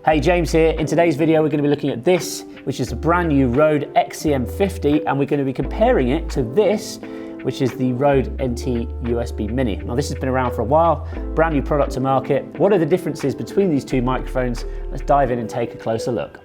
Hey, James here. In today's video, we're going to be looking at this, which is the brand new Røde XCM 50, and we're going to be comparing it to this, which is the Røde NT USB Mini. Now, this has been around for a while, brand new product to market. What are the differences between these two microphones? Let's dive in and take a closer look.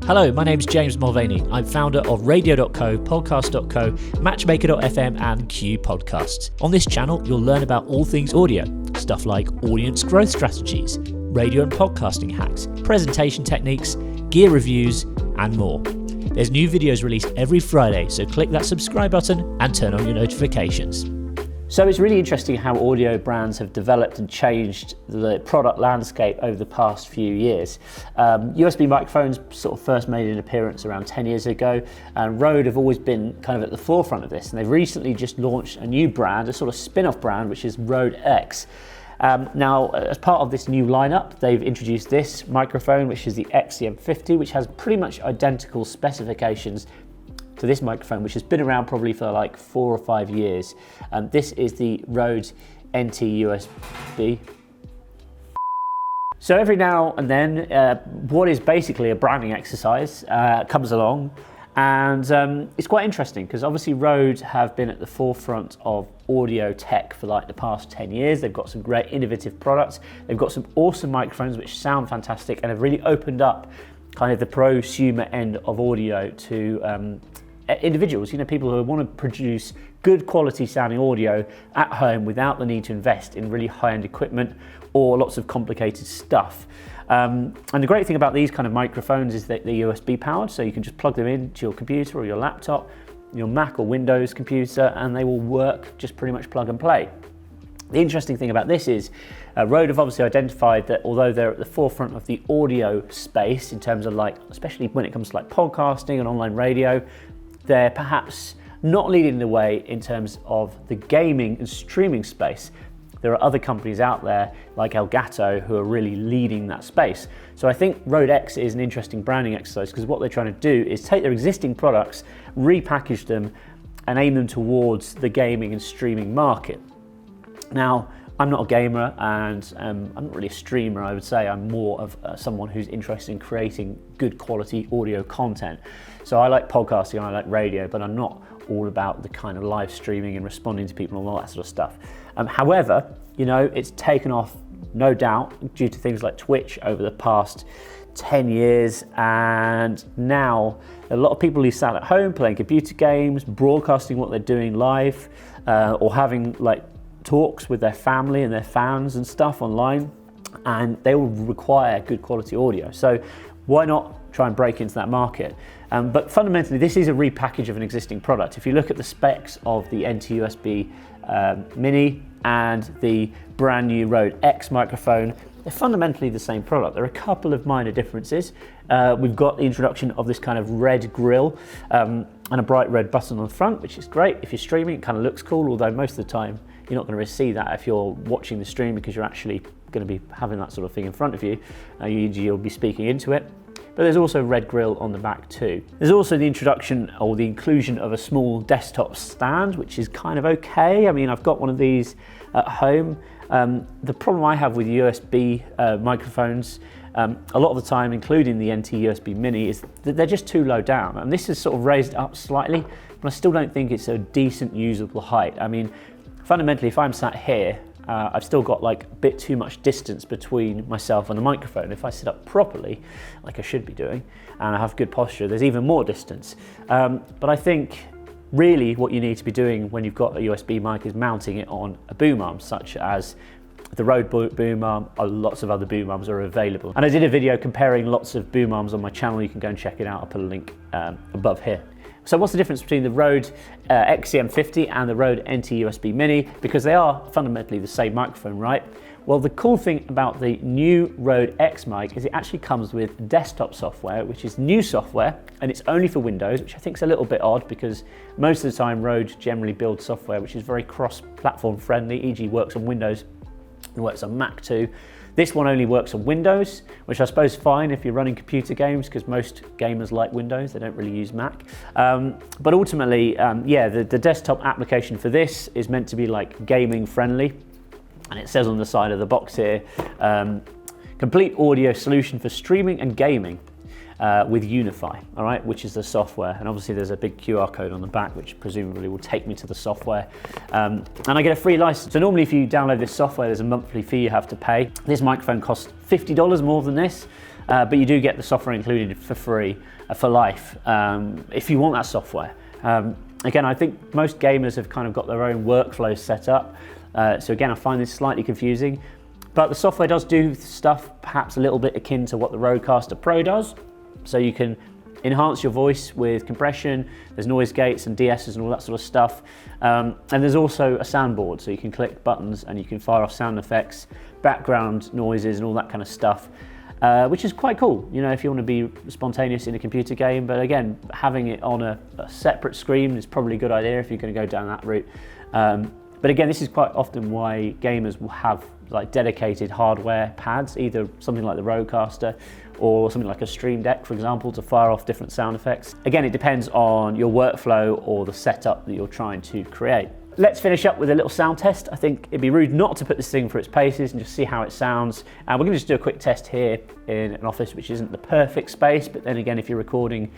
Hello, my name's James Mulvaney. I'm founder of Radio.co, Podcast.co, Matchmaker.fm and Q Podcasts. On this channel, you'll learn about all things audio, stuff like audience growth strategies, radio and podcasting hacks, presentation techniques, gear reviews, and more. There's new videos released every Friday, so click that subscribe button and turn on your notifications. So it's really interesting how audio brands have developed and changed the product landscape over the past few years. USB microphones sort of first made an appearance around 10 years ago, and Røde have always been kind of at the forefront of this. And they've recently just launched a new brand, a sort of spin-off brand, which is Røde X. Now, as part of this new lineup, they've introduced this microphone, which is the XCM 50, which has pretty much identical specifications to this microphone, which has been around probably for like 4 or 5 years. This is the Røde NT USB. So every now and then, what is basically a branding exercise comes along, and it's quite interesting because obviously Røde have been at the forefront of audio tech for like the past 10 years. They've got some great innovative products. They've got some awesome microphones which sound fantastic and have really opened up kind of the prosumer end of audio to individuals, people who want to produce good quality sounding audio at home without the need to invest in really high-end equipment or lots of complicated stuff. And the great thing about these kind of microphones is that they're USB powered, so you can just plug them into your computer or your laptop, your Mac or Windows computer, and they will work just pretty much plug and play. The interesting thing about this is Røde have obviously identified that although they're at the forefront of the audio space in terms of especially when it comes to podcasting and online radio, they're perhaps not leading the way in terms of the gaming and streaming space. There are other companies out there like Elgato who are really leading that space. So I think Røde X is an interesting branding exercise because what they're trying to do is take their existing products, repackage them, and aim them towards the gaming and streaming market. Now, I'm not a gamer and I'm not really a streamer, I would say. I'm more of someone who's interested in creating good quality audio content. So I like podcasting, I like radio, but I'm not all about the kind of live streaming and responding to people and all that sort of stuff. However, it's taken off, no doubt, due to things like Twitch over the past 10 years. And now a lot of people who sat at home playing computer games, broadcasting what they're doing live, or having talks with their family and their fans and stuff online, and they will require good quality audio. So why not try and break into that market? But fundamentally, this is a repackage of an existing product. If you look at the specs of the NT USB Mini and the brand new Røde X microphone, they're fundamentally the same product. There are a couple of minor differences. We've got the introduction of this kind of red grille and a bright red button on the front, which is great. If you're streaming, it kind of looks cool, although most of the time you're not going to see that if you're watching the stream because you're actually going to be having that sort of thing in front of you. You'll be speaking into it. But there's also a red grille on the back too. There's also the introduction or the inclusion of a small desktop stand, which is kind of okay. I mean, I've got one of these at home. The problem I have with USB microphones, a lot of the time, including the NT USB Mini, is that they're just too low down. And this is sort of raised up slightly, but I still don't think it's a decent usable height. I mean, fundamentally, if I'm sat here, I've still got a bit too much distance between myself and the microphone. If I sit up properly, like I should be doing, and I have good posture, there's even more distance. But I think really what you need to be doing when you've got a USB mic is mounting it on a boom arm, such as the Røde boom arm, or lots of other boom arms are available. And I did a video comparing lots of boom arms on my channel. You can go and check it out. I'll put a link above here. So what's the difference between the Røde XCM 50 and the Røde NT USB Mini? Because they are fundamentally the same microphone, right? Well, the cool thing about the new Røde X mic is it actually comes with desktop software, which is new software, and it's only for Windows, which I think is a little bit odd because most of the time Røde generally builds software which is very cross-platform friendly, e.g. works on Windows and works on Mac too. This one only works on Windows, which I suppose is fine if you're running computer games because most gamers like Windows, they don't really use Mac. But ultimately, the desktop application for this is meant to be gaming friendly. And it says on the side of the box here, complete audio solution for streaming and gaming with UNIFY, all right, which is the software. And obviously there's a big QR code on the back, which presumably will take me to the software. And I get a free license. So normally if you download this software, there's a monthly fee you have to pay. This microphone costs $50 more than this, but you do get the software included for free for life if you want that software. Again, I think most gamers have kind of got their own workflows set up. So again, I find this slightly confusing, but the software does do stuff perhaps a little bit akin to what the Rodecaster Pro does. So you can enhance your voice with compression, there's noise gates and DSs and all that sort of stuff. And there's also a soundboard, so you can click buttons and you can fire off sound effects, background noises and all that kind of stuff, which is quite cool, you know, if you want to be spontaneous in a computer game. But again, having it on a separate screen is probably a good idea if you're going to go down that route. But again, this is quite often why gamers will have like dedicated hardware pads, either something like the Rodecaster or something like a Stream Deck, for example, to fire off different sound effects. Again, it depends on your workflow or the setup that you're trying to create. Let's finish up with a little sound test. I think it'd be rude not to put this thing through its paces and just see how it sounds. And we're gonna just do a quick test here in an office which isn't the perfect space, but then again, if you're recording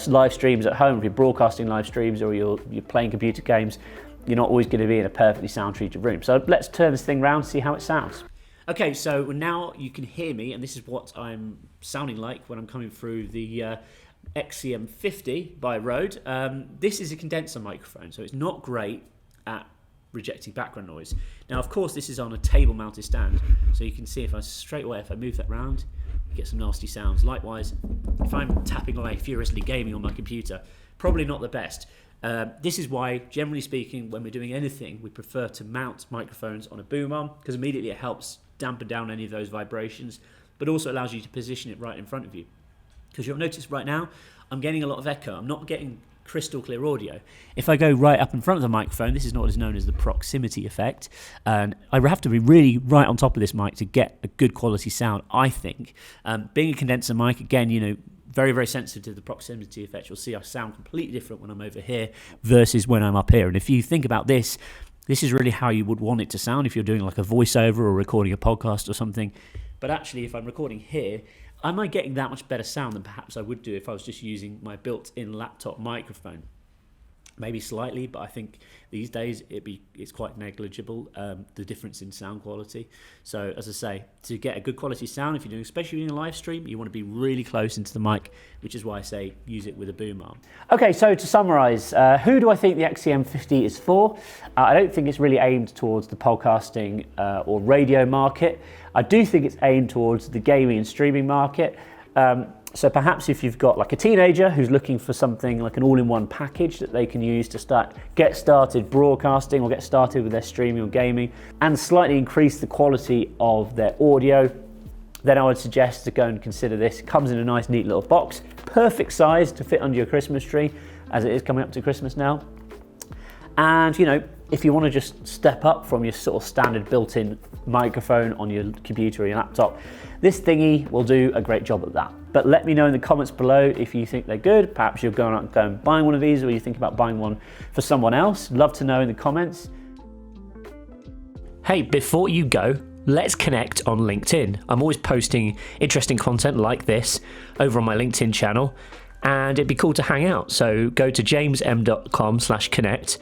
live streams at home, if you're broadcasting live streams or you're playing computer games, you're not always gonna be in a perfectly sound treated room. So let's turn this thing around, see how it sounds. Okay, so now you can hear me, and this is what I'm sounding like when I'm coming through the XCM 50 by Røde. This is a condenser microphone, so it's not great at rejecting background noise. Now, of course, this is on a table-mounted stand, so you can see if I move that round, you get some nasty sounds. Likewise, if I'm tapping away furiously gaming on my computer, probably not the best. This is why, generally speaking, when we're doing anything, we prefer to mount microphones on a boom arm, because immediately it helps dampen down any of those vibrations, but also allows you to position it right in front of you. Because you'll notice right now, I'm getting a lot of echo. I'm not getting crystal clear audio. If I go right up in front of the microphone, this is what is known as the proximity effect, and I have to be really right on top of this mic to get a good quality sound, I think. Being a condenser mic, again, you know, very, very sensitive to the proximity effect. You'll see I sound completely different when I'm over here versus when I'm up here. And if you think about this, this is really how you would want it to sound if you're doing like a voiceover or recording a podcast or something. But actually, if I'm recording here, am I getting that much better sound than perhaps I would do if I was just using my built-in laptop microphone? Maybe slightly, but I think these days it's quite negligible, the difference in sound quality. So as I say, to get a good quality sound, if you're doing, especially doing a live stream, you want to be really close into the mic, which is why I say use it with a boom arm. Okay, so to summarize, who do I think the XCM 50 is for? I don't think it's really aimed towards the podcasting or radio market. I do think it's aimed towards the gaming and streaming market. So perhaps if you've got like a teenager who's looking for something like an all-in-one package that they can use to get started broadcasting or get started with their streaming or gaming and slightly increase the quality of their audio, then I would suggest to go and consider this. It comes in a nice neat little box, perfect size to fit under your Christmas tree, as it is coming up to Christmas now. And you know, if you want to just step up from your sort of standard built-in microphone on your computer or your laptop, this thingy will do a great job at that. But let me know in the comments below if you think they're good. Perhaps you're going out and going buying one of these, or you think about buying one for someone else. Love to know in the comments. Hey, before you go, let's connect on LinkedIn. I'm always posting interesting content like this over on my LinkedIn channel, and it'd be cool to hang out. So go to jamesm.com/connect,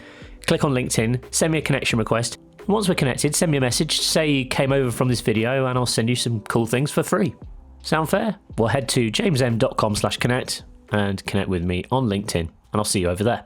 click on LinkedIn, send me a connection request. Once we're connected, send me a message, say you came over from this video, and I'll send you some cool things for free. Sound fair? Well, head to jamesm.com/connect and connect with me on LinkedIn, and I'll see you over there.